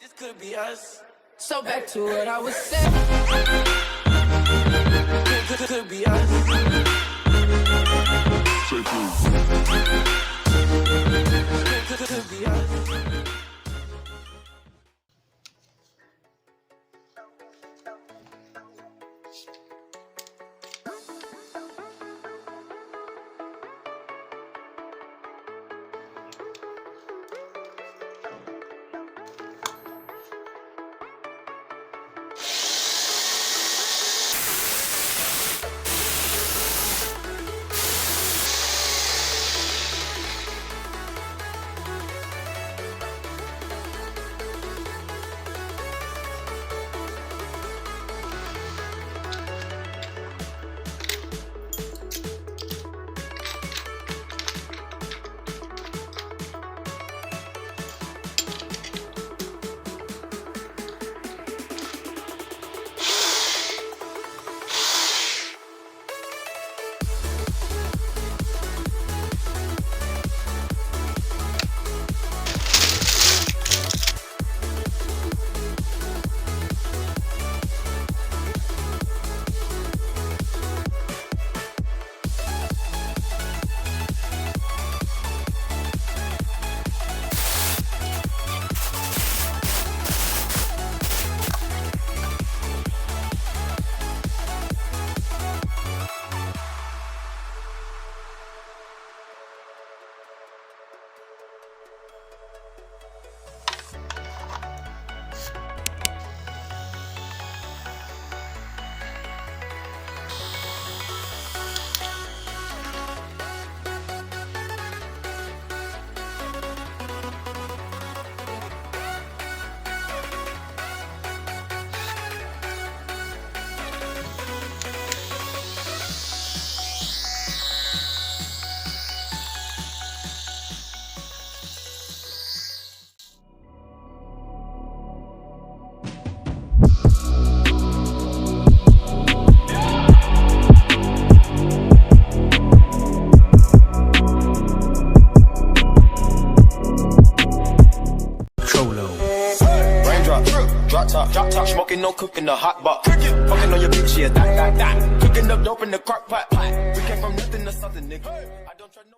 This could be us. So back to what I was saying. Could be us. Could be us. Drop top, smoking, no cooking, the hot pot. Fucking on your bitch, yeah, that. Cooking up dope in the crock pot. We came from nothing to something, nigga. I don't try no